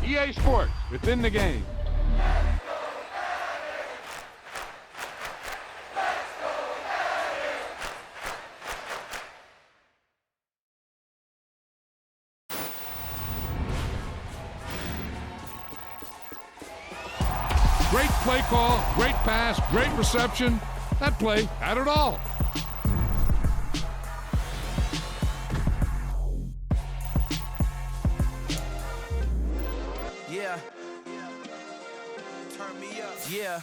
EA Sports, within the game. Great play call, great pass, great reception. That play had it all. Yeah. Turn me up. Yeah.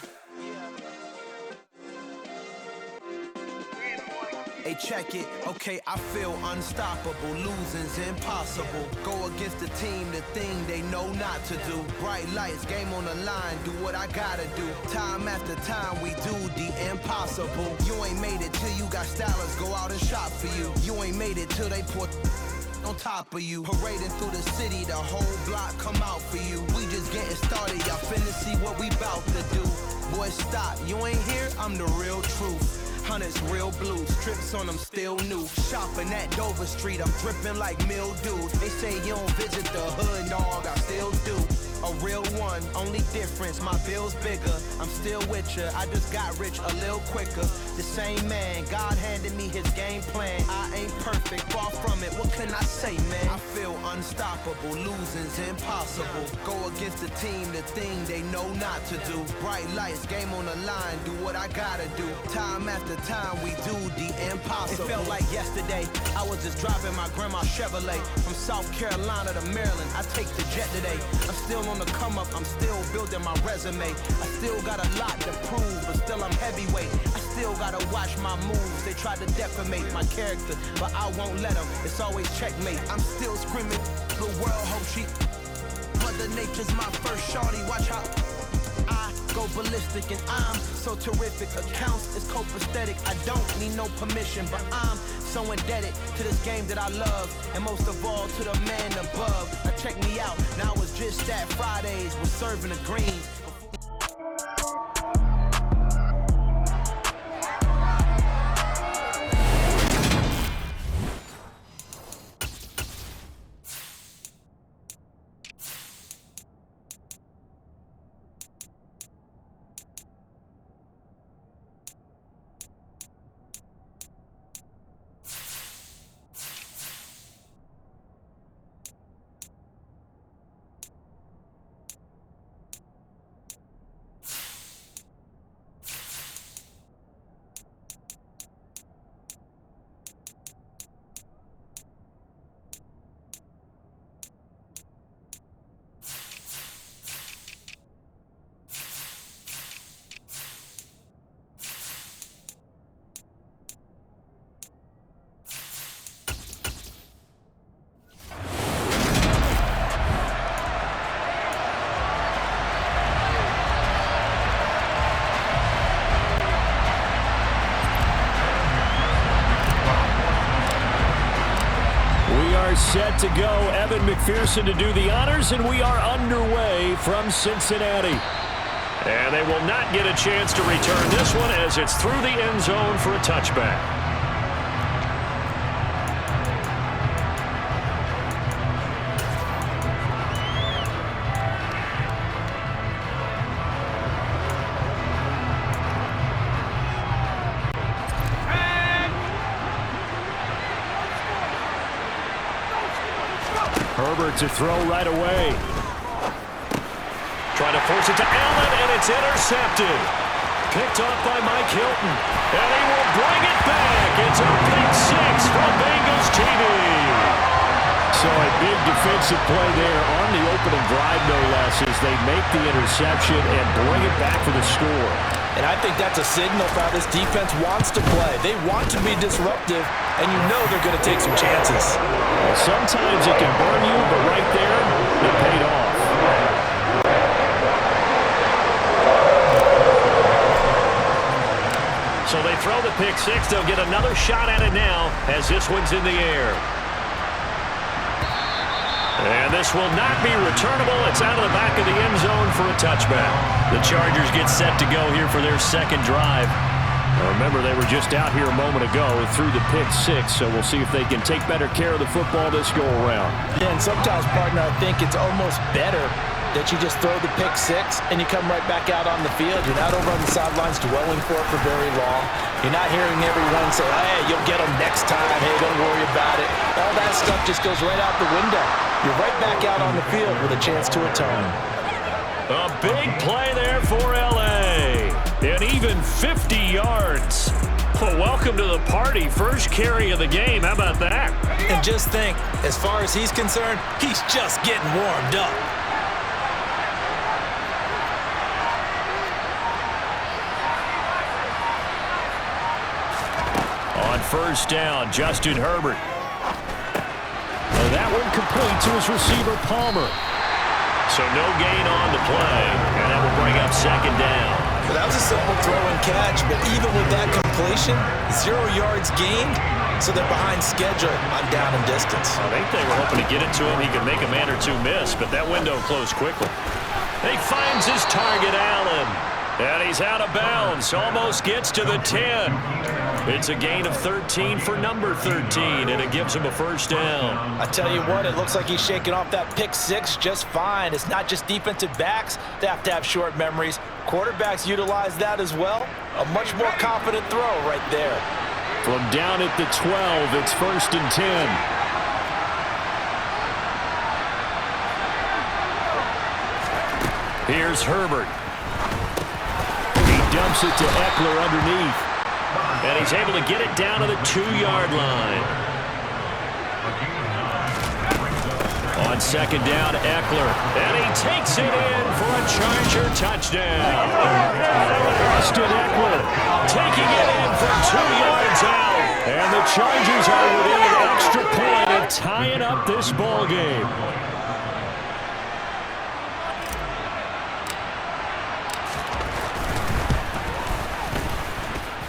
Hey, check it. Okay, I feel unstoppable. Losing's impossible. Go against the team, the thing they know not to do. Bright lights, game on the line, do what I gotta do. Time after time, we do the impossible. You ain't made it till you got stylists go out and shop for you. You ain't made it till they put on top of you. Parading through the city, the whole block come out for you. We just getting started, y'all finna see what we bout to do. Boy, stop, you ain't here, I'm the real truth. Hunters, real blue, strips on them still new. Shopping at Dover Street, I'm dripping like mildew. They say you don't visit the hood, dog, I still do. A real one, only difference, my bill's bigger. I'm still with ya, I just got rich a little quicker. The same man, God handed me his game plan. I ain't perfect, far from it, what can I say, man? I feel unstoppable, losing's impossible. Go against the team, the thing they know not to do. Bright lights, game on the line, do what I gotta do. Time after time, we do the impossible. It felt like yesterday, I was just driving my grandma's Chevrolet. From South Carolina to Maryland, I take the jet today. I'm still on the come up, I'm still building my resume. I still got a lot to prove, but still I'm heavyweight. I still gotta watch my moves. They try to defamate my character, but I won't let them. It's always checkmate. I'm still screaming, the world hope she. Mother Nature's my first shorty. Watch how I go ballistic, and I'm so terrific. Accounts is copacetic. I don't need no permission, but I'm so indebted to this game that I love, and most of all to the man above. Now check me out, now it's just that Fridays, we're serving the green. Set to go, Evan McPherson to do the honors, and we are underway from Cincinnati. And they will not get a chance to return this one as it's through the end zone for a touchback. Herbert to throw right away. Trying to force it to Allen, and it's intercepted. Picked off by Mike Hilton. And he will bring it back. It's a pick six from Bengals TV. So a big defensive play there on the opening drive, no less, as they make the interception and bring it back for the score. And I think that's a signal for how this defense wants to play. They want to be disruptive, and you know they're going to take some chances. Well, sometimes it can burn you, but right there, it paid off. So they throw the pick six. They'll get another shot at it now as this one's in the air. And this will not be returnable. It's out of the back of the end zone for a touchback. The Chargers get set to go here for their second drive. Now remember, they were just out here a moment ago through the pick six, so we'll see if they can take better care of the football this go around. Yeah, and sometimes, partner, I think it's almost better that you just throw the pick six and you come right back out on the field. You're not over on the sidelines dwelling for it for very long. You're not hearing everyone say, hey, you'll get them next time. Hey, don't worry about it. All that stuff just goes right out the window. You're right back out on the field with a chance to atone. A big play there for L.A. And even 50 yards. Well, welcome to the party. First carry of the game. How about that? And just think, as far as he's concerned, he's just getting warmed up. On first down, Justin Herbert. And that one complete to his receiver, Palmer. So no gain on the play, and that will bring up second down. Well, that was a simple throw and catch, but even with that completion, 0 yards gained, so they're behind schedule on down and distance. I think they were hoping to get it to him. He could make a man or two miss, but that window closed quickly. He finds his target, Allen. And he's out of bounds. Almost gets to the 10. It's a gain of 13 for number 13, and it gives him a first down. I tell you what, it looks like he's shaking off that pick six just fine. It's not just defensive backs that have to have short memories. Quarterbacks utilize that as well. A much more confident throw right there. From down at the 12, it's first and 10. Here's Herbert. He dumps it to Eckler underneath. And he's able to get it down to the 2-yard line. On second down, Eckler. And he takes it in for a Charger touchdown. Austin Eckler taking it in from 2 yards out. And the Chargers are within an extra point of tying up this ball game.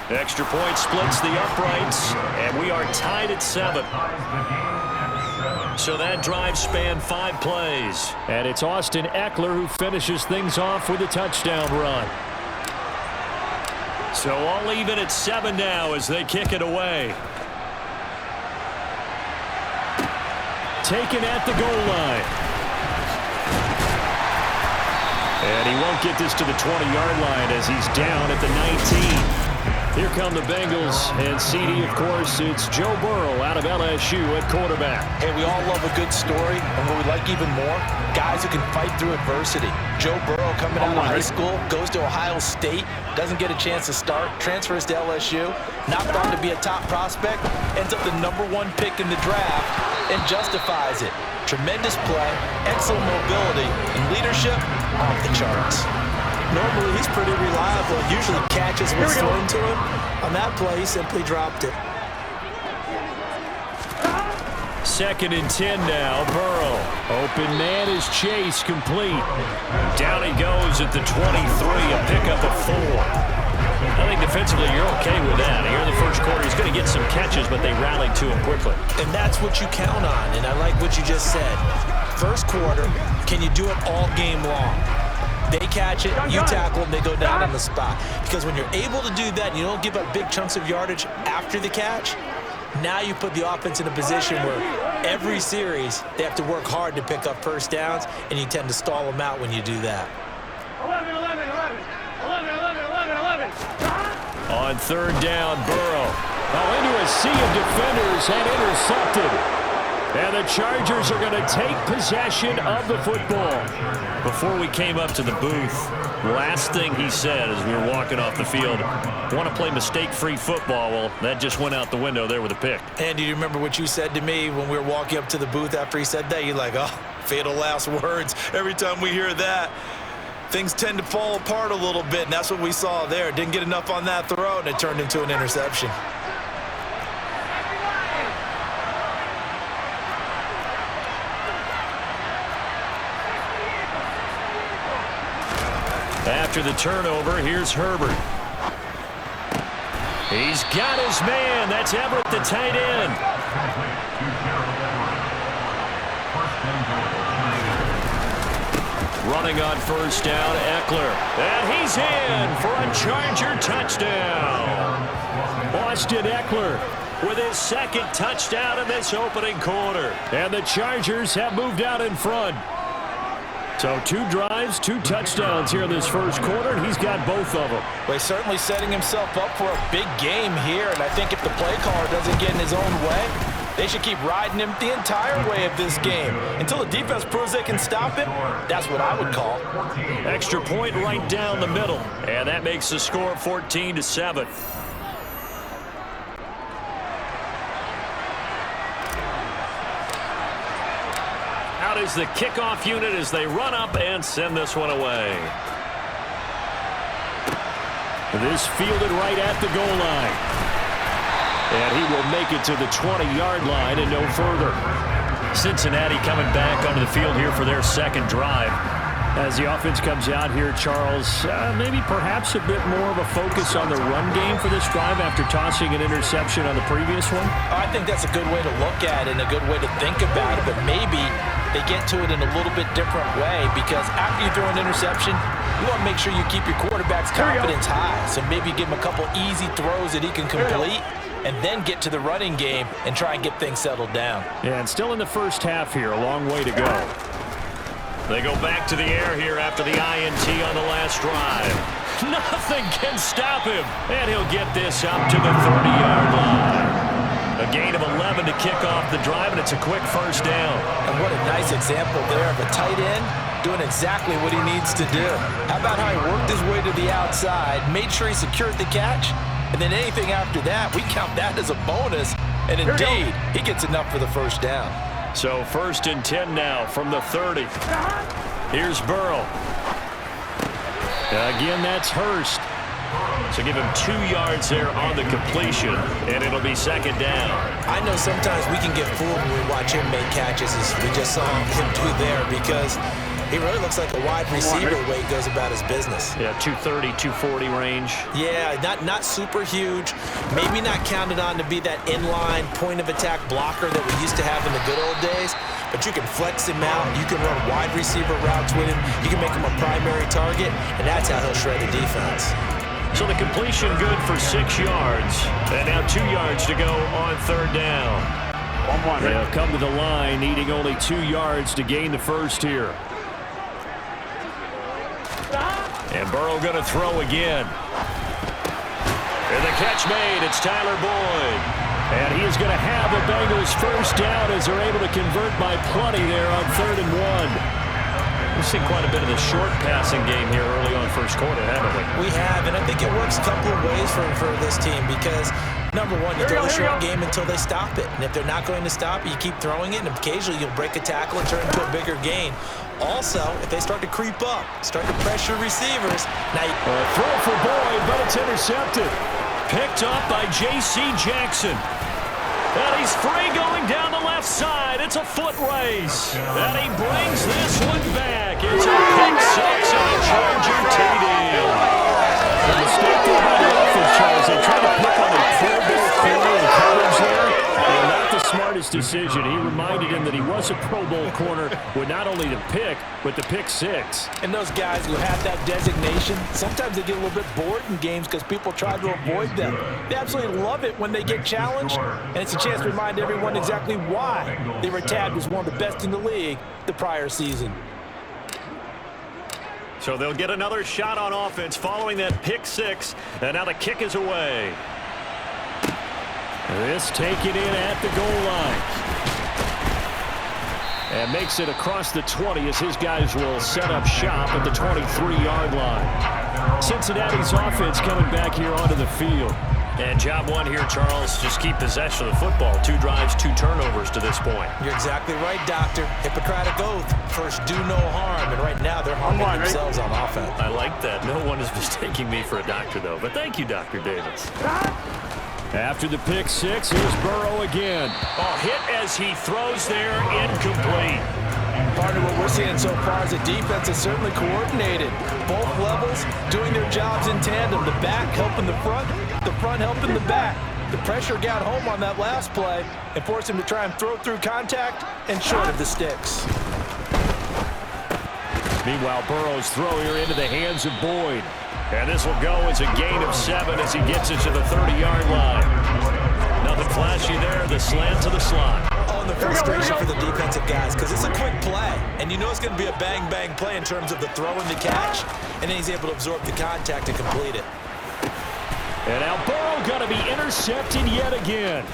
Extra point splits the uprights, and we are tied at 7. So that drive spanned 5 plays. And it's Austin Eckler who finishes things off with a touchdown run. So all even at 7 now as they kick it away. Taken at the goal line. And he won't get this to the 20-yard line as he's down at the 19. Here come the Bengals, and CD, of course, it's Joe Burrow out of LSU at quarterback. Hey, we all love a good story, and what we like even more, guys who can fight through adversity. Joe Burrow coming out of high school, goes to Ohio State, doesn't get a chance to start, transfers to LSU, not thought to be a top prospect, ends up the #1 pick in the draft, and justifies it. Tremendous play, excellent mobility, and leadership off the charts. Normally, he's pretty reliable. Usually catches what's thrown to him. On that play, he simply dropped it. Second and 10 now, Burrow. Open man is Chase, complete. Down he goes at the 23, a pickup of 4. I think defensively you're okay with that. Here in the first quarter, he's going to get some catches, but they rallied to him quickly. And that's what you count on, and I like what you just said. First quarter, can you do it all game long? They catch it, you tackle them, they go down on the spot. Because when you're able to do that and you don't give up big chunks of yardage after the catch, now you put the offense in a position where every series they have to work hard to pick up first downs, and you tend to stall them out when you do that. 11. On third down, Burrow. Into a sea of defenders and intercepted. And the Chargers are going to take possession of the football. Before we came up to the booth, last thing he said as we were walking off the field, want to play mistake-free football. Well, that just went out the window there with a pick. And do you remember what you said to me when we were walking up to the booth after he said that? You're like, oh, fatal last words. Every time we hear that, things tend to fall apart a little bit, and that's what we saw there. Didn't get enough on that throw, and it turned into an interception. After the turnover, here's Herbert. He's got his man. That's Everett, the tight end. Running on first down, Eckler. And he's in for a Charger touchdown. Austin Eckler with his second touchdown in this opening quarter. And the Chargers have moved out in front. So 2 drives, 2 touchdowns here in this first quarter, and he's got both of them. Well, he's certainly setting himself up for a big game here, and I think if the play caller doesn't get in his own way, they should keep riding him the entire way of this game. Until the defense proves they can stop him, that's what I would call. Extra point right down the middle, and that makes the score 14-7. Out is the kickoff unit as they run up and send this one away. This fielded right at the goal line. And he will make it to the 20-yard line and no further. Cincinnati coming back onto the field here for their second drive. As the offense comes out here, Charles, maybe perhaps a bit more of a focus on the run game for this drive after tossing an interception on the previous one? I think that's a good way to look at it and a good way to think about it, but maybe they get to it in a little bit different way because after you throw an interception, you want to make sure you keep your quarterback's confidence high. So maybe give him a couple easy throws that he can complete and then get to the running game and try and get things settled down. Yeah, and still in the first half here, a long way to go. They go back to the air here after the INT on the last drive. Nothing can stop him, and he'll get this up to the 30-yard line. A gain of 11 to kick off the drive, and it's a quick first down. And what a nice example there of a tight end doing exactly what he needs to do. How about how he worked his way to the outside, made sure he secured the catch, and then anything after that, we count that as a bonus. And indeed, he gets enough for the first down. So 1st and 10 now from the 30. Here's Burrow. Again, that's Hurst. So give him 2 yards there on the completion, and it'll be second down. I know sometimes we can get fooled when we watch him make catches, as we just saw him do there, because he really looks like a wide receiver the way he goes about his business. Yeah, 230, 240 range. Yeah, not super huge. Maybe not counted on to be that inline point-of-attack blocker that we used to have in the good old days. But you can flex him out. You can run wide receiver routes with him. You can make him a primary target, and that's how he'll shred the defense. So the completion good for 6 yards. And now 2 yards to go on 3rd down. They'll come to the line, needing only 2 yards to gain the first here. And Burrow going to throw again. And the catch made. It's Tyler Boyd. And he is going to have the Bengals first down as they're able to convert by plenty there on 3rd and 1. We've seen quite a bit of the short passing game here early on first quarter, haven't we? We have, and I think it works a couple of ways for this team because, number one, you throw the short game until they stop it. And if they're not going to stop it, you keep throwing it, and occasionally you'll break a tackle and turn it into a bigger gain. Also, if they start to creep up, start to pressure receivers. Now throw for Boyd, but it's intercepted. Picked up by J.C. Jackson. And he's free going down the left side. It's a foot race. And he brings this one back. It's a pick six on a Charger TD. The mistake there by the offense, Charles. They try to pick on the Pro Bowl corner and coverage there. And not the smartest decision. He reminded him that he was a Pro Bowl corner with not only the pick, but the pick six. And those guys who have that designation, sometimes they get a little bit bored in games because people try to avoid them. They absolutely love it when they get challenged, and it's a chance to remind everyone exactly why they were tagged as one of the best in the league the prior season. So they'll get another shot on offense following that pick six, and now the kick is away. This taken in at the goal line. And makes it across the 20 as his guys will set up shop at the 23-yard line. Cincinnati's offense coming back here onto the field. And job one here, Charles, just keep possession of the football. 2 drives, 2 turnovers to this point. You're exactly right, Doctor. Hippocratic oath. First, do no harm. And right now, they're harming themselves on offense. I like that. No one is mistaking me for a doctor, though. But thank you, Dr. Davis. After the pick six, here's Burrow again. Oh, hit as he throws there, incomplete. Part of what we're seeing so far is the defense is certainly coordinated. Both levels doing their jobs in tandem. The back helping the front helping the back. The pressure got home on that last play and forced him to try and throw through contact and short of the sticks. Meanwhile, Burrow's throw here into the hands of Boyd. And this will go as a gain of 7 as he gets it to the 30-yard line. Nothing flashy there, the slant to the slot. Oh, the frustration for the defensive guys because it's a quick play, and you know it's going to be a bang-bang play in terms of the throw and the catch, and then he's able to absorb the contact and complete it. And now Burrow going to be intercepted yet again.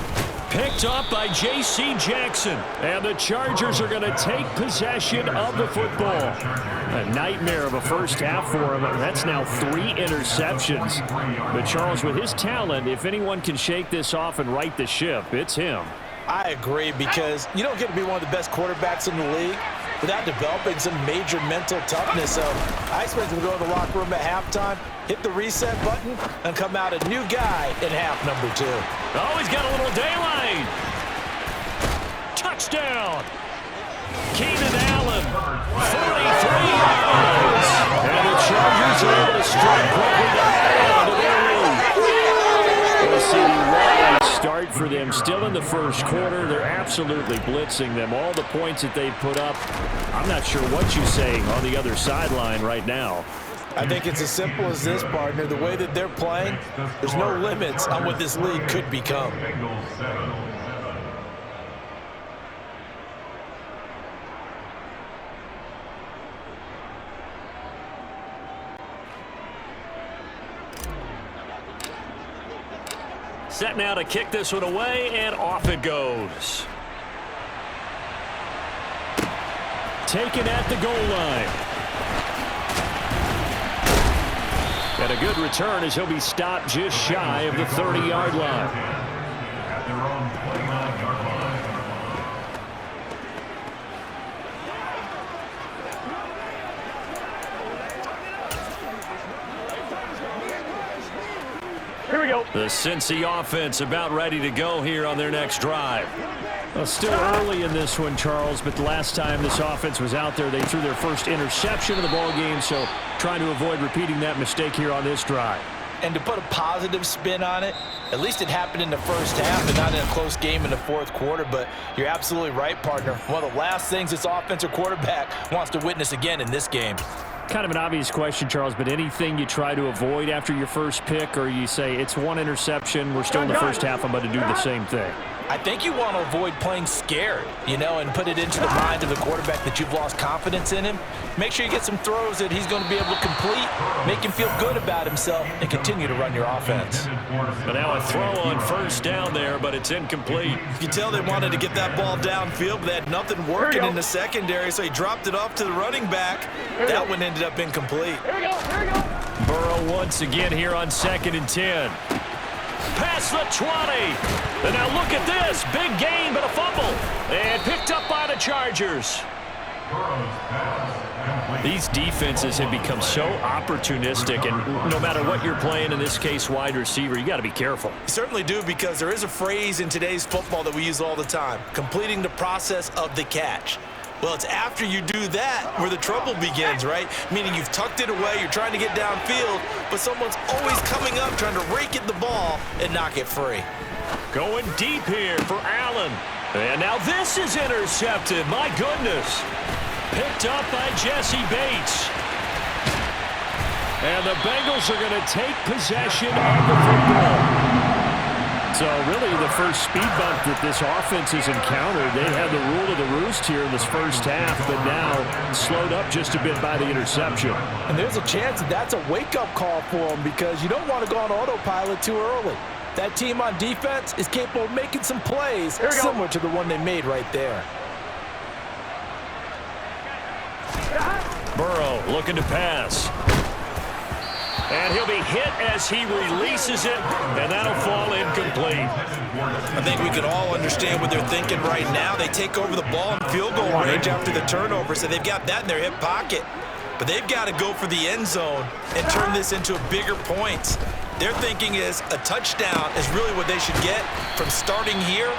Picked up by J.C. Jackson. And the Chargers are going to take possession of the football. A nightmare of a first half for him. That's now 3 interceptions. But Charles, with his talent, if anyone can shake this off and right the ship, it's him. I agree, because you don't get to be one of the best quarterbacks in the league without developing some major mental toughness. So I expect him to go in the locker room at halftime, hit the reset button, and come out a new guy in half number 2. Oh, he's got a little daylight. Touchdown. Keenan Allen, 43 yards. And the Chargers are able to strike quickly to add to their lead. We'll see the wild start for them. Still in the first quarter. They're absolutely blitzing them. All the points that they put up, I'm not sure what you're saying on the other sideline right now. I think it's as simple as this, partner. The way that they're playing, there's no limits on what this league could become. Set now to kick this one away, and off it goes. Taken at the goal line. And a good return as he'll be stopped just shy of the 30-yard line. Here we go. The Cincy offense about ready to go here on their next drive. Well, still early in this one, Charles, but the last time this offense was out there, they threw their first interception of the ball game, so trying to avoid repeating that mistake here on this drive. And to put a positive spin on it, at least it happened in the first half and not in a close game in the fourth quarter, but you're absolutely right, partner. One of the last things this offensive quarterback wants to witness again in this game. Kind of an obvious question, Charles, but anything you try to avoid after your first pick, or you say it's one interception, we're still in the first half, I'm going to do the same thing? I think you want to avoid playing scared, and put it into the mind of the quarterback that you've lost confidence in him. Make sure you get some throws that he's going to be able to complete, make him feel good about himself, and continue to run your offense. But now a throw on first down there, but it's incomplete. You can tell they wanted to get that ball downfield, but they had nothing working in the secondary, so he dropped it off to the running back. That one ended up incomplete. Here we go. Burrow once again here on 2nd and 10. Past the 20. And now look at this. Big gain, but a fumble. And picked up by the Chargers. These defenses have become so opportunistic, and no matter what you're playing, in this case wide receiver, you got to be careful. You certainly do, because there is a phrase in today's football that we use all the time: completing the process of the catch. Well, it's after you do that where the trouble begins, right? Meaning you've tucked it away, you're trying to get downfield, but someone's always coming up trying to rake at the ball and knock it free. Going deep here for Allen. And now this is intercepted. My goodness. Picked up by Jesse Bates. And the Bengals are going to take possession of the football. So really the first speed bump that this offense has encountered, they had the rule of the roost here in this first half, but now slowed up just a bit by the interception. And there's a chance that that's a wake-up call for them, because you don't want to go on autopilot too early. That team on defense is capable of making some plays similar to the one they made right there. Burrow looking to pass. And he'll be hit as he releases it, and that'll fall incomplete. I think we can all understand what they're thinking right now. They take over the ball in field goal range after the turnover, so they've got that in their hip pocket. But they've got to go for the end zone and turn this into bigger points. Their thinking is a touchdown is really what they should get from starting here.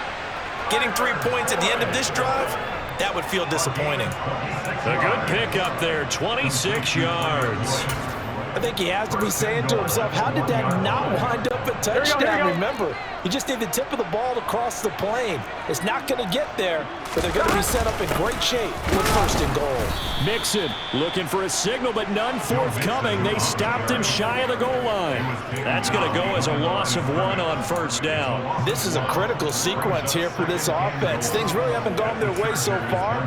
Getting 3 points at the end of this drive, that would feel disappointing. A good pick up there, 26 yards. I think he has to be saying to himself, how did that not wind up a touchdown? Remember, you just need the tip of the ball to cross the plane. It's not going to get there, but they're going to be set up in great shape with 1st and goal. Mixon looking for a signal, but none forthcoming. They stopped him shy of the goal line. That's going to go as a loss of 1 on 1st down. This is a critical sequence here for this offense. Things really haven't gone their way so far.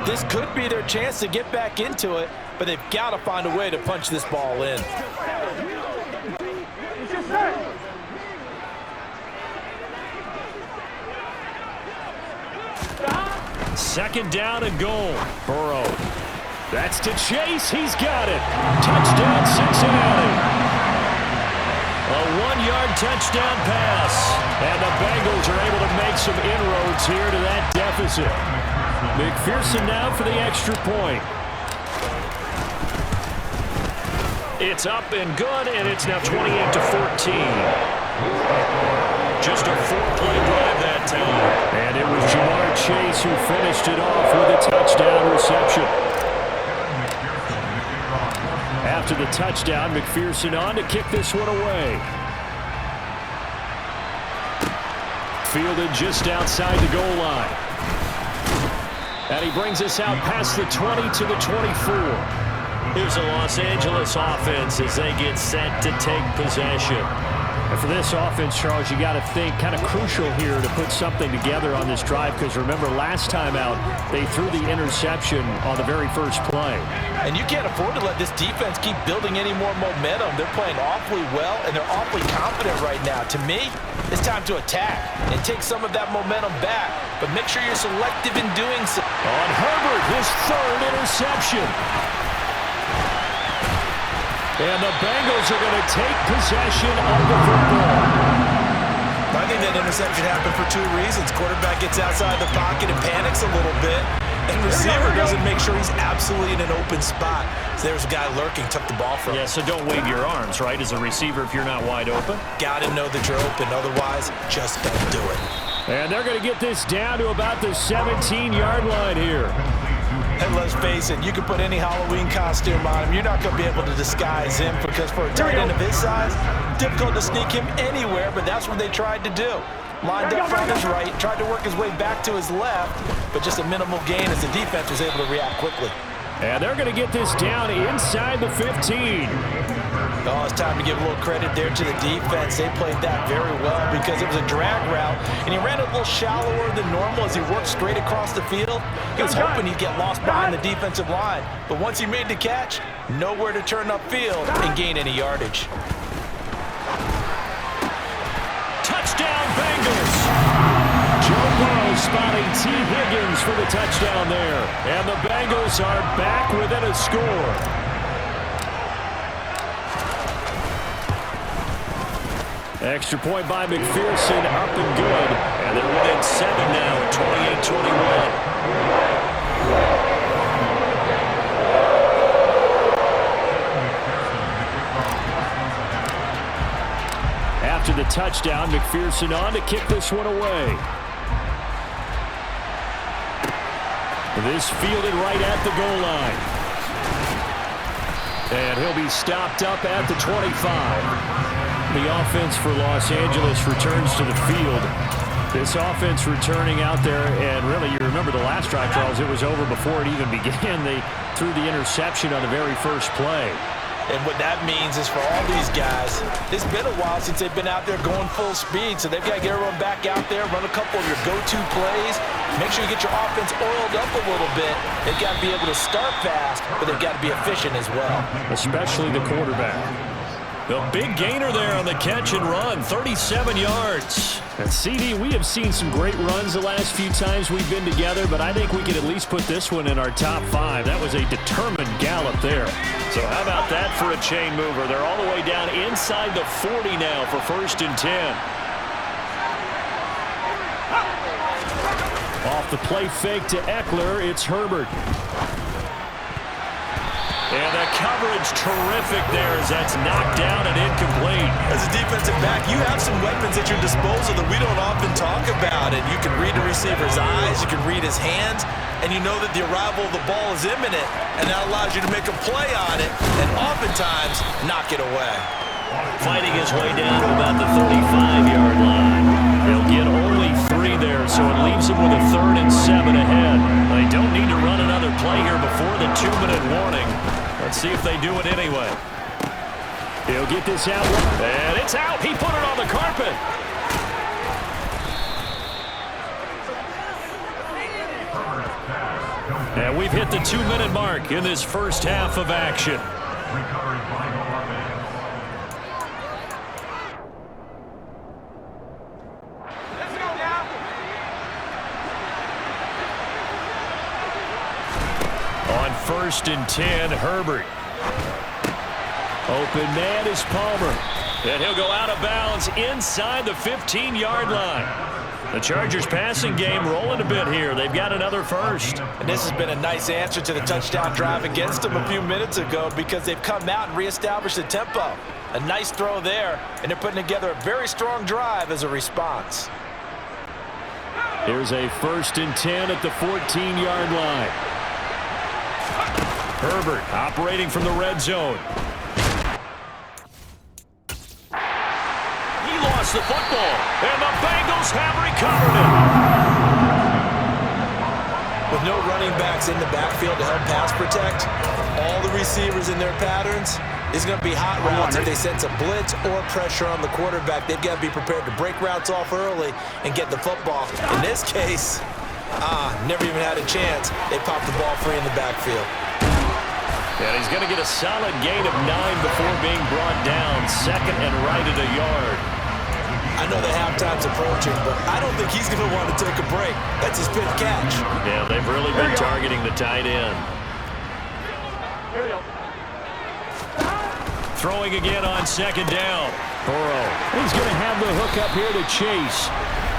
This could be their chance to get back into it, but they've got to find a way to punch this ball in. Second down and goal. Burrow. That's to Chase. He's got it. Touchdown, Cincinnati. A 1-yard touchdown pass. And the Bengals are able to make some inroads here to that deficit. McPherson now for the extra point. It's up and good, and it's now 28-14. Just a 4-play drive that time. And it was Jamar Chase who finished it off with a touchdown reception. After the touchdown, McPherson on to kick this one away. Fielded just outside the goal line. And he brings us out past the 20 to the 24. Here's the Los Angeles offense as they get set to take possession. And for this offense, Charles, you got to think kind of crucial here to put something together on this drive, because remember last time out they threw the interception on the very first play. And you can't afford to let this defense keep building any more momentum. They're playing awfully well, and they're awfully confident right now. To me, it's time to attack and take some of that momentum back, but make sure you're selective in doing so. On Herbert, his 3rd interception. And the Bengals are going to take possession of the football. I think that interception happened for 2 reasons. Quarterback gets outside the pocket and panics a little bit, and receiver doesn't make sure he's absolutely in an open spot. So there's a guy lurking, took the ball from him. Yeah, so don't wave your arms, right, as a receiver if you're not wide open. Got to know that you're open, otherwise just don't do it. And they're going to get this down to about the 17-yard line here. And let's face it, you can put any Halloween costume on him. You're not going to be able to disguise him, because for a tight end of his size, difficult to sneak him anywhere, but that's what they tried to do. Lined up on his right, tried to work his way back to his left, but just a minimal gain as the defense was able to react quickly. And they're going to get this down inside the 15. Oh, it's time to give a little credit there to the defense. They played that very well because it was a drag route, and he ran a little shallower than normal as he worked straight across the field. He was hoping he'd get lost behind the defensive line, but once he made the catch, nowhere to turn upfield and gain any yardage. Touchdown, Bengals! Joe Burrow spotting T. Higgins for the touchdown there. And the Bengals are back within a score. Extra point by McPherson, up and good. And they're within 7 now at 28-21. After the touchdown, McPherson on to kick this one away. This fielded right at the goal line. And he'll be stopped up at the 25. The offense for Los Angeles returns to the field. This offense returning out there, and really, you remember the last drive, Charles, it was over before it even began. They threw the interception on the very first play. And what that means is for all these guys, it's been a while since they've been out there going full speed, so they've got to get everyone back out there, run a couple of your go-to plays, make sure you get your offense oiled up a little bit. They've got to be able to start fast, but they've got to be efficient as well. Especially the quarterback. The big gainer there on the catch and run, 37 yards. And CD, we have seen some great runs the last few times we've been together, but I think we could at least put this one in our top 5. That was a determined gallop there. So how about that for a chain mover? They're all the way down inside the 40 now for 1st and 10. Off the play fake to Eckler, it's Herbert. And the coverage terrific there as that's knocked down and incomplete. As a defensive back, you have some weapons at your disposal that we don't often talk about. And you can read the receiver's eyes, you can read his hands, and you know that the arrival of the ball is imminent, and that allows you to make a play on it and oftentimes knock it away. Fighting his way down to about the 35-yard line. They'll get only 3 there, so it leaves them with a 3rd and 7 ahead. They don't need to run another play here before the 2-minute warning. Let's see if they do it anyway. He'll get this out, and it's out. He put it on the carpet. And we've hit the 2-minute mark in this first half of action. On 1st and 10, Herbert. Open man is Palmer. And he'll go out of bounds inside the 15-yard line. The Chargers passing game rolling a bit here. They've got another first. And this has been a nice answer to the touchdown drive against them a few minutes ago because they've come out and reestablished the tempo. A nice throw there, and they're putting together a very strong drive as a response. Here's a 1st and 10 at the 14-yard line. Herbert operating from the red zone. He lost the football, and the Bengals have recovered it. With no running backs in the backfield to help pass protect, all the receivers in their patterns is going to be hot routes. If they sense a blitz or pressure on the quarterback, they've got to be prepared to break routes off early and get the football. In this case, never even had a chance. They popped the ball free in the backfield. And he's going to get a solid gain of 9 before being brought down. 2nd and right at a yard. I know the halftime's approaching, but I don't think he's going to want to take a break. That's his 5th catch. Yeah, they've really been targeting the tight end. Throwing again on 2nd down. Burrow. He's going to have the hook up here to Chase.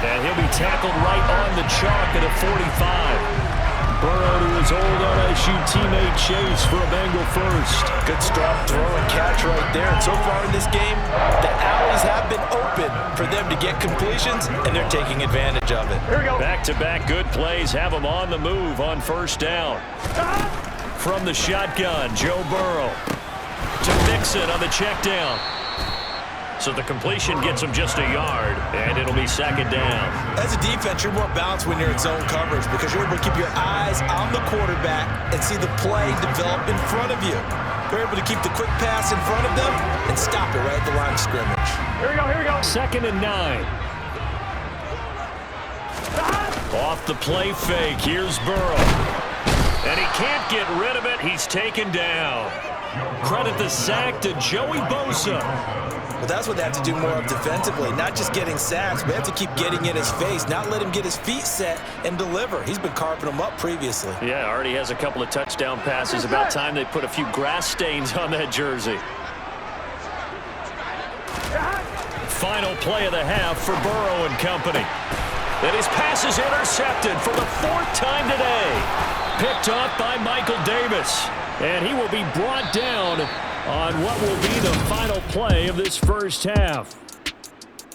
And he'll be tackled right on the chalk at a 45. Burrow to his old LSU teammate Chase for a Bengal first. Good strong throw and catch right there. And so far in this game, the alleys have been open for them to get completions, and they're taking advantage of it. Here we go. Back-to-back good plays have them on the move on 1st down. From the shotgun, Joe Burrow to Mixon on the check down. So the completion gets him just a yard, and it'll be 2nd down. As a defense, you're more balanced when you're in zone coverage because you're able to keep your eyes on the quarterback and see the play develop in front of you. You're able to keep the quick pass in front of them and stop it right at the line of scrimmage. Here we go. 2nd and 9. Off the play fake, here's Burrow. And he can't get rid of it. He's taken down. Credit the sack to Joey Bosa. Well, that's what they have to do more of defensively, not just getting sacks, but they have to keep getting in his face, not let him get his feet set and deliver. He's been carving them up previously. Yeah, already has a couple of touchdown passes. About time they put a few grass stains on that jersey. Final play of the half for Burrow and company. And his pass is intercepted for the 4th time today. Picked off by Michael Davis. And he will be brought down on what will be the final play of this first half.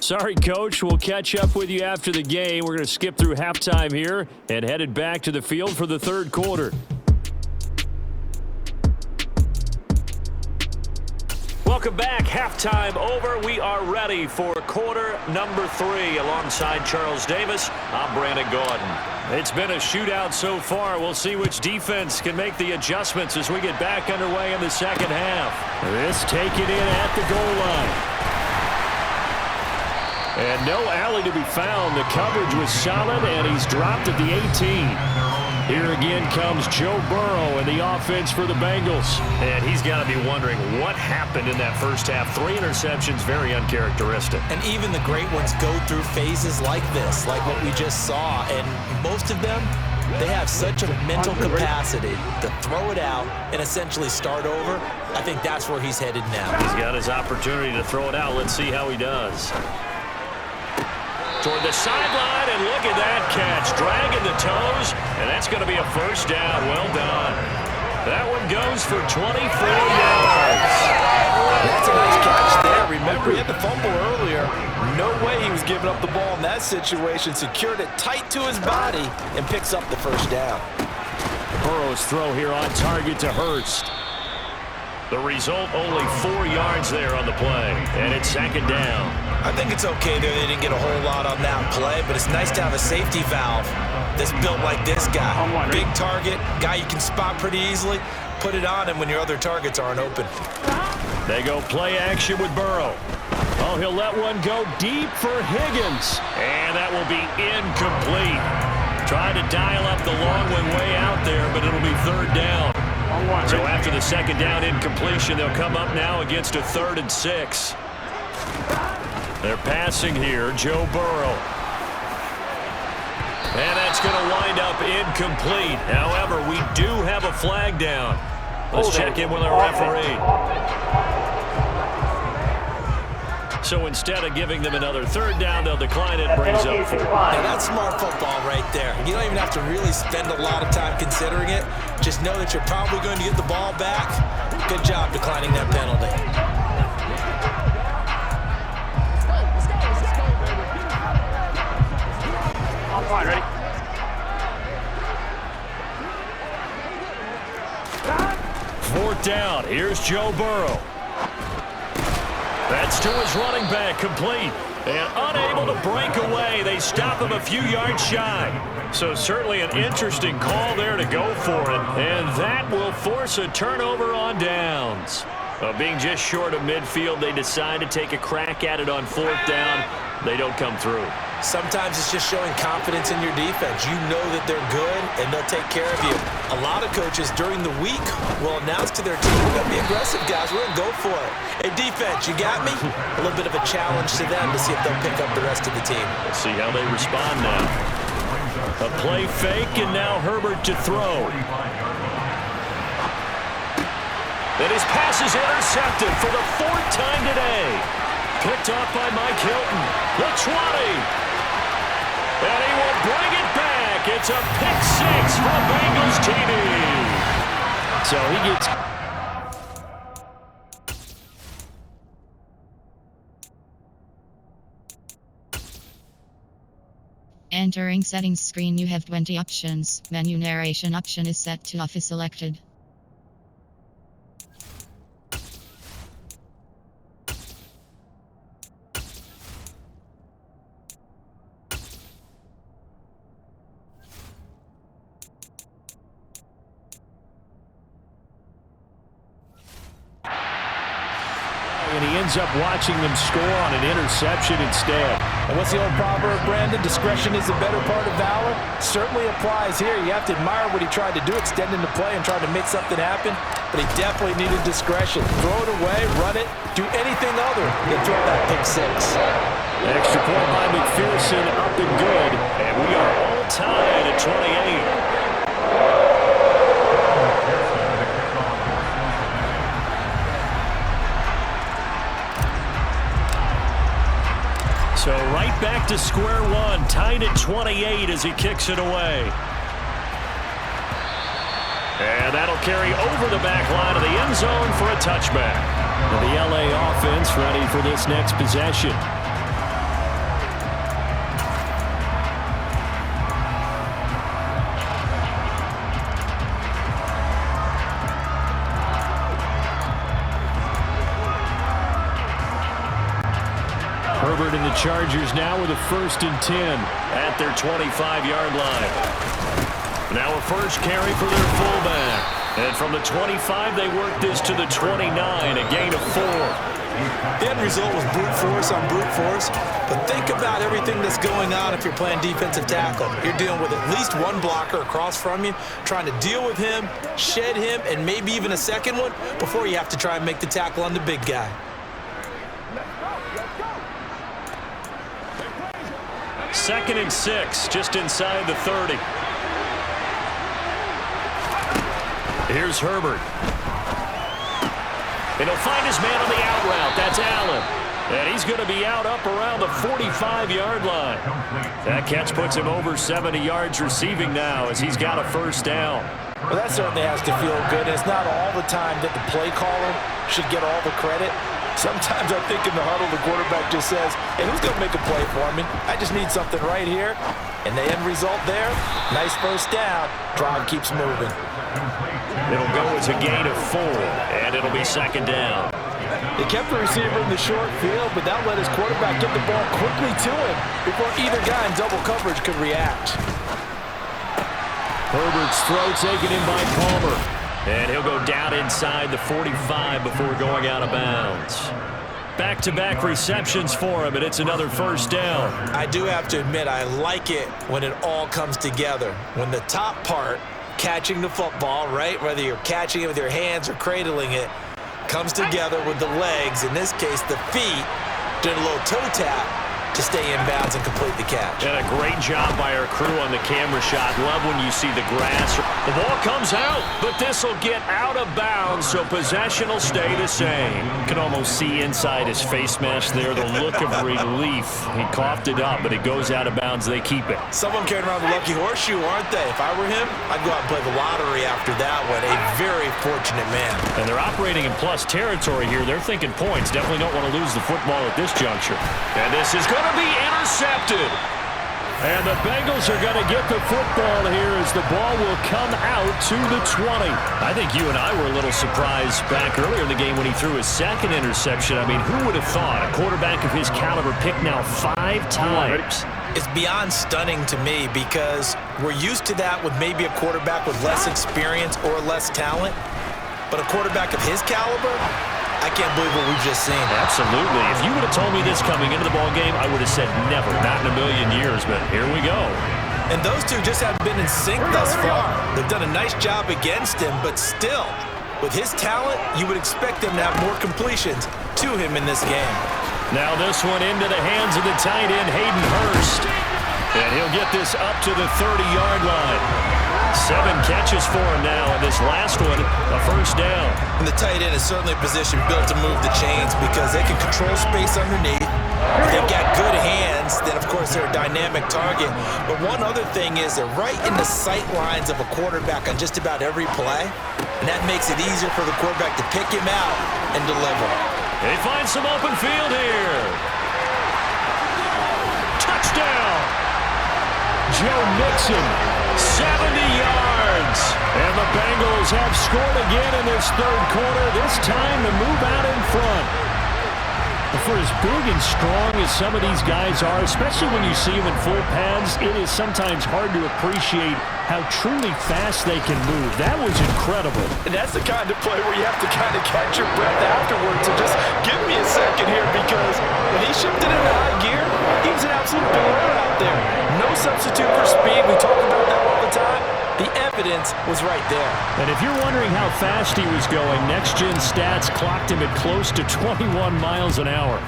Sorry, Coach. We'll catch up with you after the game. We're going to skip through halftime here and headed back to the field for the 3rd quarter. Welcome back. Halftime over. We are ready for quarter number 3. Alongside Charles Davis, I'm Brandon Gordon. It's been a shootout so far. We'll see which defense can make the adjustments as we get back underway in the 2nd half. This taken in at the goal line. And no alley to be found. The coverage was solid, and he's dropped at the 18. Here again comes Joe Burrow and the offense for the Bengals. And he's got to be wondering what happened in that first half. 3 interceptions, very uncharacteristic. And even the great ones go through phases like this, like what we just saw. And most of them, they have such a mental capacity to throw it out and essentially start over. I think that's where he's headed now. He's got his opportunity to throw it out. Let's see how he does. Toward the sideline, and look at that catch. Dragging the toes, and that's going to be a 1st down. Well done. That one goes for 24 yards. That's a nice catch there. Remember, he had the fumble earlier. No way he was giving up the ball in that situation. Secured it tight to his body and picks up the first down. Burrow's throw here on target to Hurst. The result, only 4 yards there on the play, and it's second down. I think it's okay there. They didn't get a whole lot on that play, but it's nice to have a safety valve that's built like this guy. Big target, guy you can spot pretty easily. Put it on him when your other targets aren't open. They go play action with Burrow. Oh, he'll let one go deep for Higgins, and that will be incomplete. Trying to dial up the long one way out there, but it'll be third down. So after the second down incompletion, they'll come up now against a 3rd and 6. They're passing here, Joe Burrow. And that's going to wind up incomplete. However, we do have a flag down. Let's check in with our referee. So instead of giving them another 3rd down, they'll decline it, brings up 4. Now that's smart football right there. You don't even have to really spend a lot of time considering it. Just know that you're probably going to get the ball back. Good job declining that penalty. Ready? 4th down. Here's Joe Burrow. That's to his running back, complete. And unable to break away. They stop him a few yards shy. So certainly an interesting call there to go for it. And that will force a turnover on downs. Being just short of midfield, they decide to take a crack at it on 4th down. They don't come through. Sometimes it's just showing confidence in your defense. You know that they're good, and they'll take care of you. A lot of coaches during the week will announce to their team, we're going to be aggressive, guys. We're going to go for it. Hey, defense, you got me? A little bit of a challenge to them to see if they'll pick up the rest of the team. Let's see how they respond now. A play fake, and now Herbert to throw. And his pass is intercepted for the 4th time today. Picked off by Mike Hilton. The 20. And he will bring it back. It's a pick 6 for Bengals TV. So he gets... Entering settings screen, you have 20 options. Menu narration option is set to off is selected. And he ends up watching them score on an interception instead. And what's the old proverb, Brandon? Discretion is the better part of valor. Certainly applies here. You have to admire what he tried to do, extending the play and trying to make something happen. But he definitely needed discretion. Throw it away, run it, do anything other than throw that pick 6. Extra point by McPherson, up and good. And we are all tied at 28. So right back to square one, tied at 28 as he kicks it away. And that'll carry over the back line of the end zone for a touchback. The LA offense ready for this next possession. Herbert and the Chargers now with a 1st and 10 at their 25-yard line. Now a first carry for their fullback. And from the 25, they work this to the 29, a gain of 4. The end result was brute force on brute force. But think about everything that's going on if you're playing defensive tackle. You're dealing with at least one blocker across from you, trying to deal with him, shed him, and maybe even a second one before you have to try and make the tackle on the big guy. Second and 6, just inside the 30. Here's Herbert. And he'll find his man on the out route. That's Allen. And he's going to be out up around the 45-yard line. That catch puts him over 70 yards receiving now as he's got a 1st down. Well, that certainly has to feel good. It's not all the time that the play caller should get all the credit. Sometimes I think in the huddle, the quarterback just says, hey, who's going to make a play for me? I just need something right here. And the end result there, nice first down. Drive keeps moving. It'll go as a gain of 4, and it'll be second down. They kept the receiver in the short field, but that let his quarterback get the ball quickly to him before either guy in double coverage could react. Herbert's throw taken in by Palmer. And he'll go down inside the 45 before going out of bounds. Back-to-back receptions for him, and it's another first down. I do have to admit, I like it when it all comes together. When the top part, catching the football, right, whether you're catching it with your hands or cradling it, comes together with the legs, in this case the feet, doing a little toe tap to stay in bounds and complete the catch. And a great job by our crew on the camera shot. Love when you see the grass. The ball comes out, but this will get out of bounds, so possession will stay the same. You can almost see inside his face mask there the look of relief. He coughed it up, but it goes out of bounds. They keep it. Someone carrying around the lucky horseshoe, aren't they? If I were him, I'd go out and play the lottery after that one. A very fortunate man. And they're operating in plus territory here. They're thinking points. Definitely don't want to lose the football at this juncture. And this is going to be intercepted. And the Bengals are going to get the football here as the ball will come out to the 20. I think you and I were a little surprised back earlier in the game when he threw his second interception. I mean, who would have thought a quarterback of his caliber picked now 5 times? It's beyond stunning to me because we're used to that with maybe a quarterback with less experience or less talent. But a quarterback of his caliber, I can't believe what we've just seen. Absolutely. If you would have told me this coming into the ball game, I would have said never, not in a million years, but here we go. And those two just haven't been in sync thus far. They've done a nice job against him, but still, with his talent, you would expect them to have more completions to him in this game. Now this one into the hands of the tight end, Hayden Hurst. And he'll get this up to the 30-yard line. 7 catches for him now, and this last one, a first down. And the tight end is certainly a position built to move the chains because they can control space underneath. If they've got good hands, then of course they're a dynamic target. But one other thing is they're right in the sight lines of a quarterback on just about every play. And that makes it easier for the quarterback to pick him out and deliver. They find some open field here. Touchdown! Joe Mixon, 70 yards. And the Bengals have scored again in this third quarter, this time to move out in front. For as big and strong as some of these guys are, especially when you see them in full pads, it is sometimes hard to appreciate how truly fast they can move. That was incredible. And that's the kind of play where you have to kind of catch your breath afterwards. So just give me a second here because when he shifted into high gear, he was an absolute blur out there. No substitute for speed. We talk about that all the time. The evidence was right there. And if you're wondering how fast he was going, Next Gen Stats clocked him at close to 21 miles an hour.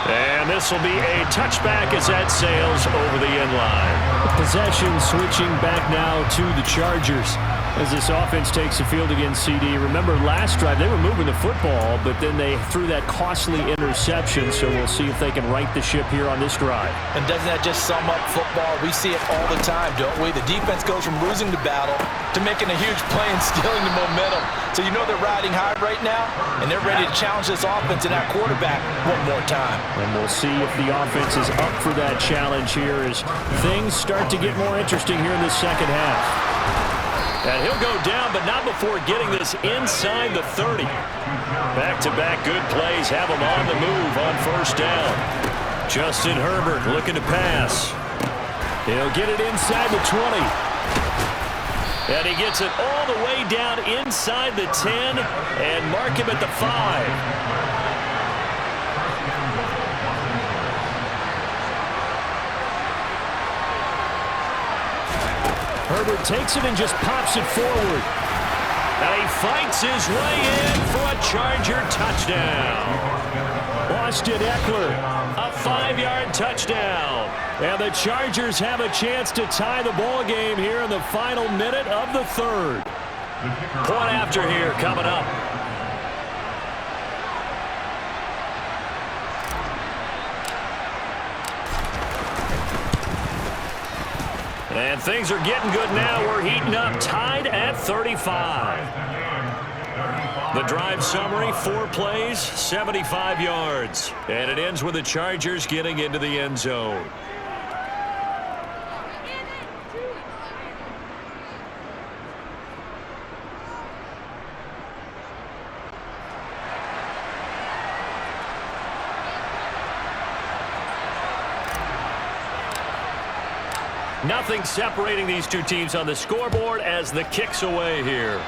And this will be a touchback as that sails over the end line. Possession switching back now to the Chargers as this offense takes the field against CD. Remember last drive, they were moving the football, but then they threw that costly interception, so we'll see if they can right the ship here on this drive. And doesn't that just sum up football? We see it all the time, don't we? The defense goes from losing the battle to making a huge play and stealing the momentum. So you know they're riding high right now, and they're ready to challenge this offense and that quarterback one more time. And we'll see if the offense is up for that challenge here as things start to get more interesting here in the second half. And he'll go down, but not before getting this inside the 30. Back-to-back good plays have him on the move on first down. Justin Herbert looking to pass. He'll get it inside the 20. And he gets it all the way down inside the 10 and mark him at the 5. Herbert takes it and just pops it forward. And he fights his way in for a Charger touchdown. Austin Eckler, a 5-yard touchdown. And the Chargers have a chance to tie the ball game here in the final minute of the third. Point after here coming up. And things are getting good now. We're heating up, tied at 35. The drive summary, 4 plays, 75 yards. And it ends with the Chargers getting into the end zone. Nothing separating these two teams on the scoreboard as the kick's away here.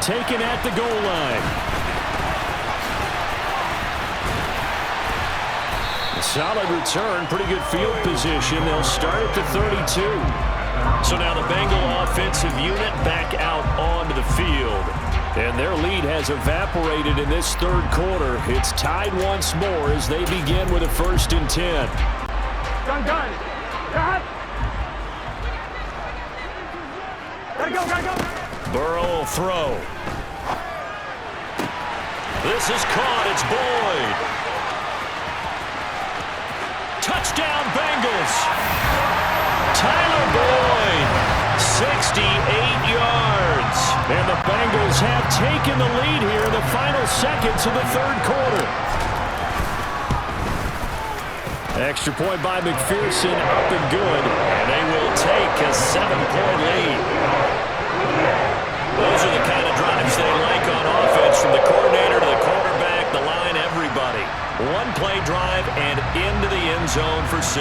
Taken at the goal line. A solid return, pretty good field position. They'll start at the 32. So now the Bengal offensive unit back out onto the field. And their lead has evaporated in this third quarter. It's tied once more as they begin with a 1st and 10. Gun. Got. Gotta go. Burrow will throw. This is caught. It's Boyd. Touchdown, Bengals. Tyler Boyd, 68 yards. And the Bengals have taken the lead here in the final seconds of the third quarter. Extra point by McPherson, up and good. And they will take a 7-point lead. Those are the kind of drives they like on offense, from the coordinator to the quarterback, the line, everybody. 1-play drive and into the end zone for 6.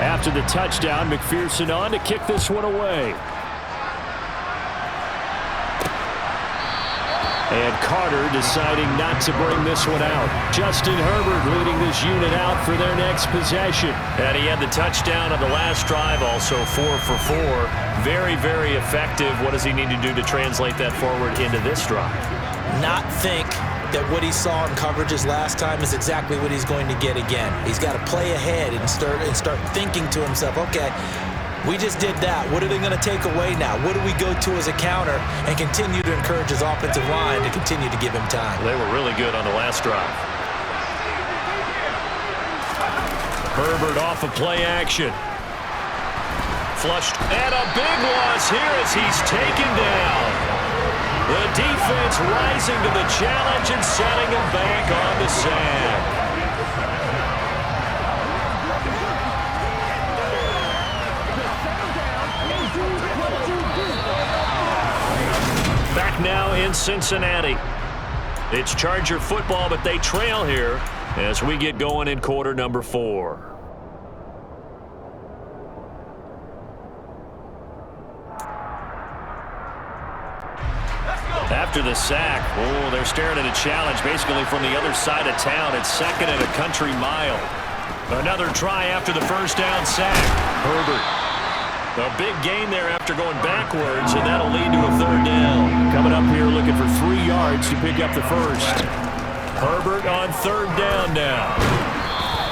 After the touchdown, McPherson on to kick this one away. And Carter deciding not to bring this one out. Justin Herbert leading this unit out for their next possession. And he had the touchdown on the last drive, also 4 for 4. Very, very effective. What does he need to do to translate that forward into this drive? Not think that what he saw in coverages last time is exactly what he's going to get again. He's got to play ahead and start thinking to himself, okay, we just did that. What are they going to take away now? What do we go to as a counter? And continue to encourage his offensive line to continue to give him time. They were really good on the last drive. Herbert off of play action. Flushed. And a big loss here as he's taken down. The defense rising to the challenge and setting him back on the sack. Back now in Cincinnati. It's Charger football, but they trail here as we get going in quarter number 4. After the sack, they're staring at a challenge basically from the other side of town. It's 2nd and a country mile. Another try after the first down sack. Herbert. A big gain there after going backwards, and that'll lead to a 3rd down. Coming up here looking for 3 yards to pick up the first. Herbert on 3rd down now.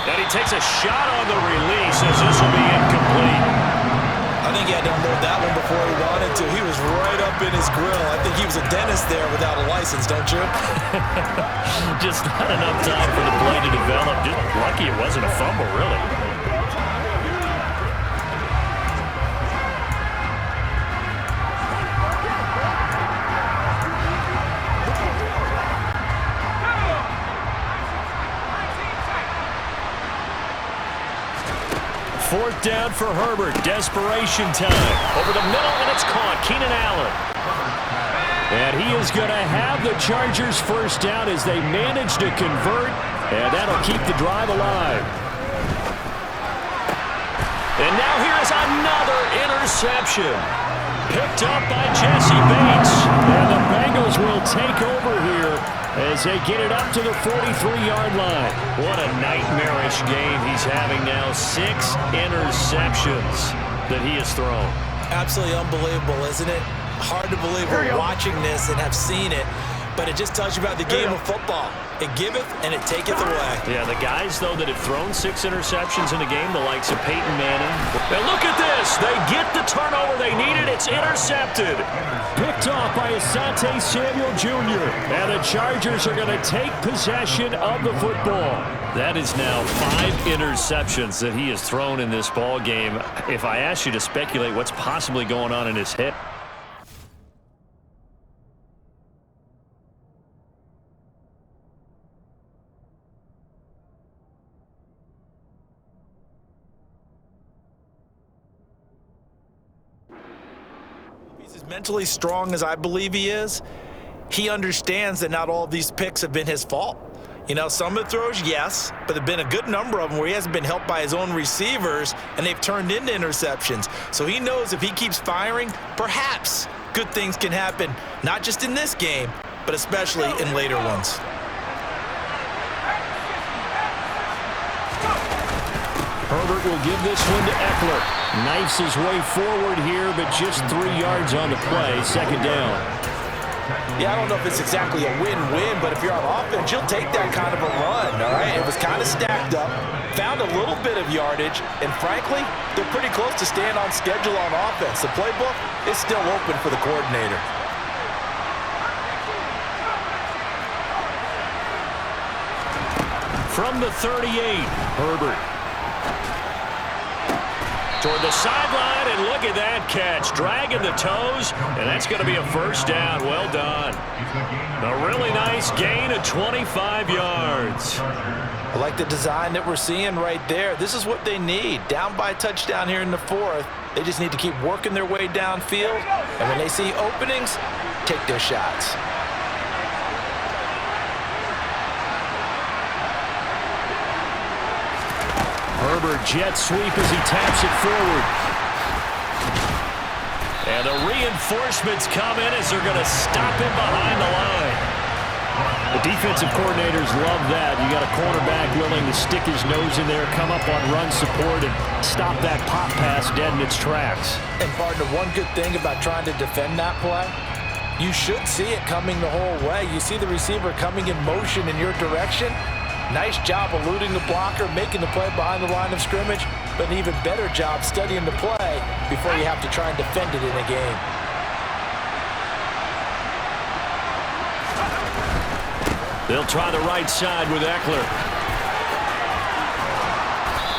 And he takes a shot on the release as this will be incomplete. I think he had to unload that one before he wanted to. He was right up in his grill. I think he was a dentist there without a license, don't you? Just not enough time for the play to develop. Just lucky it wasn't a fumble, really. Fourth down for Herbert. Desperation time. Over the middle, and it's caught. Keenan Allen. And he is going to have the Chargers first down as they manage to convert, and that'll keep the drive alive. And now here's another interception. Picked up by Jesse Bates. And the Bengals will take over here as they get it up to the 43-yard line. What a nightmarish game he's having now. 6 interceptions that he has thrown. Absolutely unbelievable, isn't it? Hard to believe we're watching this and have seen it, but it just tells you about the game of football. It giveth and it taketh away. Yeah, the guys, though, that have thrown 6 interceptions in a game, the likes of Peyton Manning. Now look at this. this. They get the turnover they needed. It's intercepted. Picked off by Asante Samuel Jr. And the Chargers are going to take possession of the football. That is now 5 interceptions that he has thrown in this ball game. If I ask you to speculate what's possibly going on in his head. He's as mentally strong as I believe he is. He understands that not all of these picks have been his fault. You know, some of the throws, yes, but there have been a good number of them where he hasn't been helped by his own receivers, and they've turned into interceptions. So he knows if he keeps firing, perhaps good things can happen, not just in this game, but especially in later ones. Herbert will give this one to Eckler. Knifes his way forward here, but just 3 yards on the play. Second down. Yeah, I don't know if it's exactly a win-win, but if you're on offense, you'll take that kind of a run, all right? It was kind of stacked up, found a little bit of yardage, and frankly, they're pretty close to staying on schedule on offense. The playbook is still open for the coordinator. From the 38, Herbert. Toward the sideline, and look at that catch. Dragging the toes, and that's going to be a first down. Well done. A really nice gain of 25 yards. I like the design that we're seeing right there. This is what they need. Down by a touchdown here in the 4th. They just need to keep working their way downfield, and when they see openings, take their shots. Herbert jet sweep as he taps it forward. And the reinforcements come in as they're going to stop him behind the line. The defensive coordinators love that. You got a cornerback willing to stick his nose in there, come up on run support, and stop that pop pass dead in its tracks. And partner, one good thing about trying to defend that play, you should see it coming the whole way. You see the receiver coming in motion in your direction. Nice job eluding the blocker, making the play behind the line of scrimmage, but an even better job studying the play before you have to try and defend it in a game. They'll try the right side with Eckler.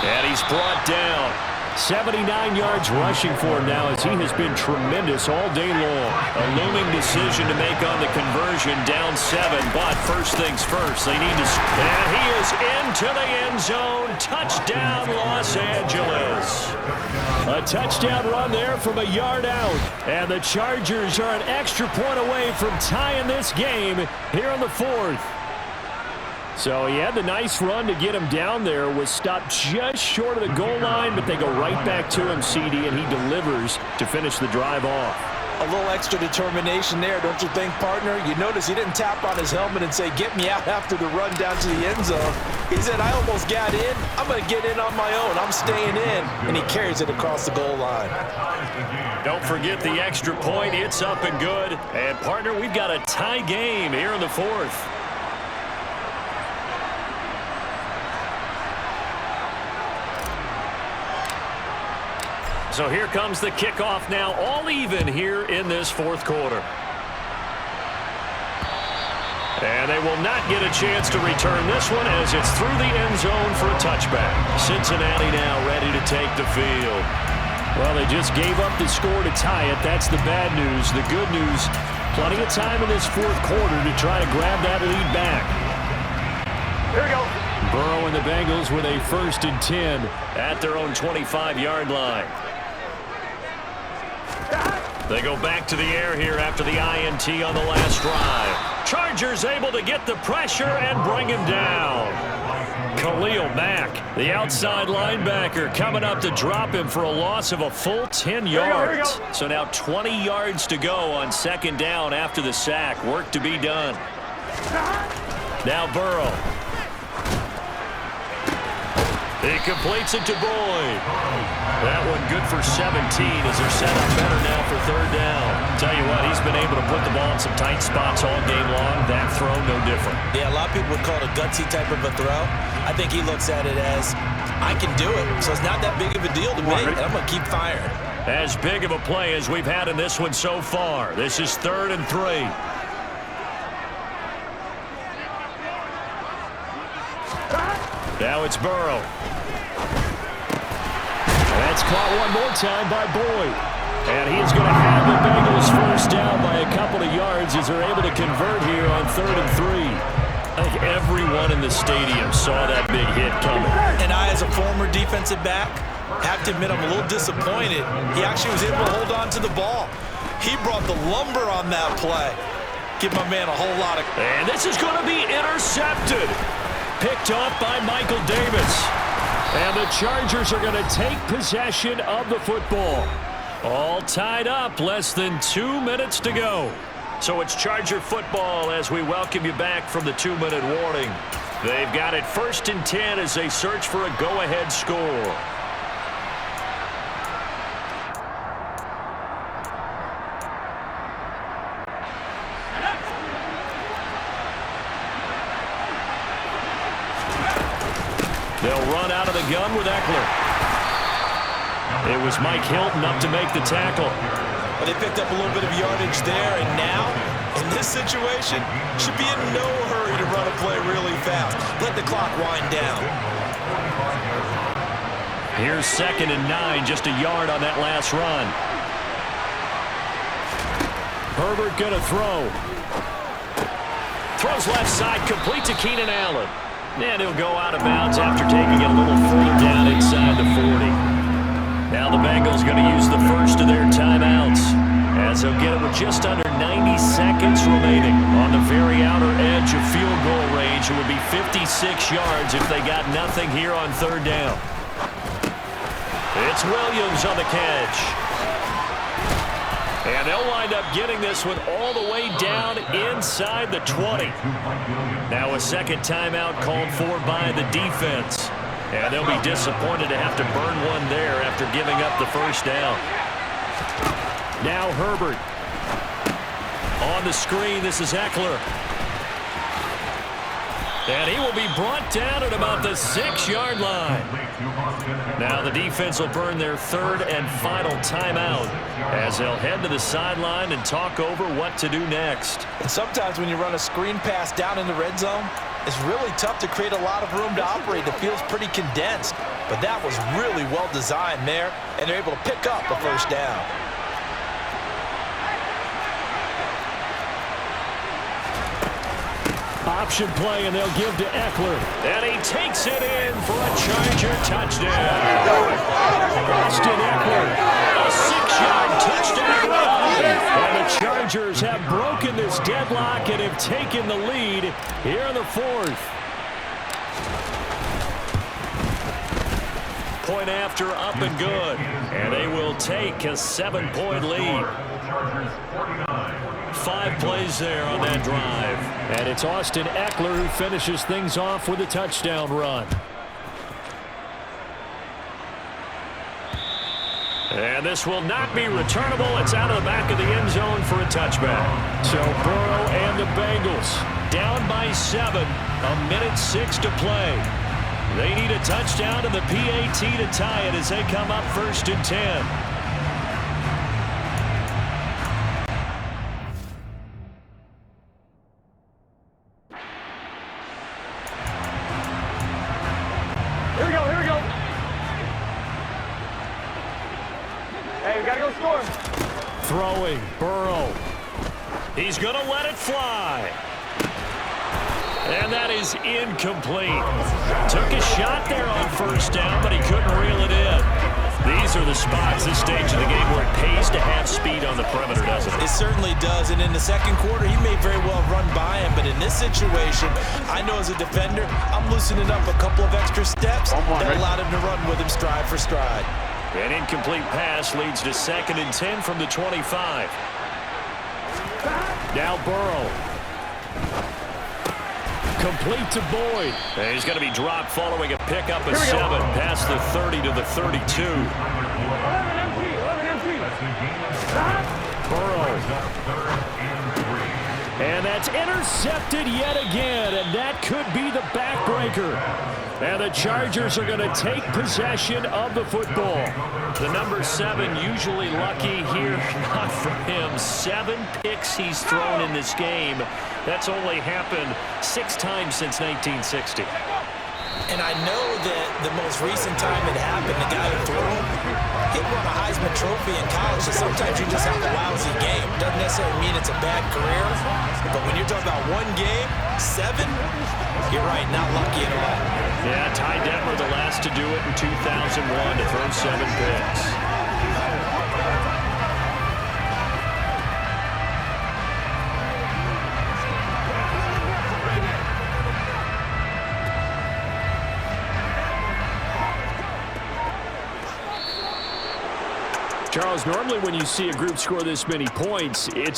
And he's brought down. 79 yards rushing for him now as he has been tremendous all day long. A looming decision to make on the conversion, down 7, but first things first, they need to... And he is into the end zone. Touchdown, Los Angeles. A touchdown run there from a yard out. And the Chargers are an extra point away from tying this game here in the 4th. So he had the nice run to get him down there, was stopped just short of the goal line, but they go right back to him, CD, and he delivers to finish the drive off. A little extra determination there, don't you think, partner? You notice he didn't tap on his helmet and say, get me out after the run down to the end zone. He said, I almost got in. I'm going to get in on my own. I'm staying in. And he carries it across the goal line. Don't forget the extra point. It's up and good. And, partner, we've got a tie game here in the 4th. So here comes the kickoff now, all even here in this 4th quarter. And they will not get a chance to return this one as it's through the end zone for a touchback. Cincinnati now ready to take the field. Well, they just gave up the score to tie it. That's the bad news. The good news, plenty of time in this 4th quarter to try to grab that lead back. Here we go. Burrow and the Bengals with a 1st and 10 at their own 25-yard line. They go back to the air here after the INT on the last drive. Chargers able to get the pressure and bring him down. Khalil Mack, the outside linebacker, coming up to drop him for a loss of a full 10 yards. Here we go. So now 20 yards to go on 2nd down after the sack. Work to be done. Now Burrow. He completes it to Boyd. That one good for 17 as they're set up better now for 3rd down. Tell you what, he's been able to put the ball in some tight spots all game long. That throw, no different. Yeah, a lot of people would call it a gutsy type of a throw. I think he looks at it as I can do it, so it's not that big of a deal to me, and I'm going to keep firing. As big of a play as we've had in this one so far. This is 3rd and 3. Now it's Burrow. That's caught one more time by Boyd. And he's going to have the Bengals first down by a couple of yards as they're able to convert here on 3rd and 3. I think everyone in the stadium saw that big hit coming. And I, as a former defensive back, have to admit I'm a little disappointed. He actually was able to hold on to the ball. He brought the lumber on that play. Give my man a whole lot of... And this is going to be intercepted. Picked off by Michael Davis. And the Chargers are going to take possession of the football. All tied up, less than 2 minutes to go. So it's Charger football as we welcome you back from the 2-minute warning. They've got it 1st and 10 as they search for a go-ahead score. They'll run out of the gun with Eckler. It was Mike Hilton up to make the tackle. Well, they picked up a little bit of yardage there, and now, in this situation, should be in no hurry to run a play really fast. Let the clock wind down. Here's 2nd and 9, just a yard on that last run. Herbert gonna throw. Throws left side, complete to Keenan Allen. And he'll go out of bounds after taking it a little further down inside the 40. Now the Bengals going to use the first of their timeouts as they'll get it with just under 90 seconds remaining. On the very outer edge of field goal range, it would be 56 yards if they got nothing here on 3rd down. It's Williams on the catch. And they'll wind up getting this one all the way down inside the 20. Now a second timeout called for by the defense. And they'll be disappointed to have to burn one there after giving up the first down. Now Herbert. On the screen, this is Eckler. And he will be brought down at about the 6-yard line. Now the defense will burn their 3rd and final timeout as they'll head to the sideline and talk over what to do next. And sometimes when you run a screen pass down in the red zone, it's really tough to create a lot of room to operate. The field's pretty condensed. But that was really well designed there, and they're able to pick up a first down. Option play, and they'll give to Eckler. And he takes it in for a Charger touchdown. Austin Eckler, a 6-yard touchdown run. And the Chargers have broken this deadlock and have taken the lead here in the 4th. Point after, up and good. And they will take a 7-point lead. 5 plays there on that drive. And it's Austin Eckler who finishes things off with a touchdown run. And this will not be returnable. It's out of the back of the end zone for a touchback. So Burrow and the Bengals down by 7. 1:06 to play. They need a touchdown and the PAT to tie it as they come up 1st and 10. Throwing, Burrow. He's going to let it fly. And that is incomplete. Took a shot there on 1st down, but he couldn't reel it in. These are the spots, this stage of the game, where it pays to have speed on the perimeter, doesn't it? It certainly does, and in the 2nd quarter, he may very well run by him, but in this situation, I know as a defender, I'm loosening up a couple of extra steps that allowed him to run with him stride for stride. An incomplete pass leads to 2nd and 10 from the 25. Now Burrow. Complete to Boyd. And he's going to be dropped following a pickup of 7 past the 30 to the 32. Burrow. And that's intercepted yet again, and that could be the backbreaker. And the Chargers are going to take possession of the football. The number 7 usually lucky here. Not for him. 7 picks he's thrown in this game. That's only happened 6 times since 1960. And I know that the most recent time it happened, the guy who threw him, he won a Heisman Trophy in college, so sometimes you just have a lousy game. Doesn't necessarily mean it's a bad career, but when you're talking about one game, 7, you're right, not lucky at all. Yeah, Ty Detmer the last to do it in 2001 to throw 7 picks. Charles, normally when you see a group score this many points, it's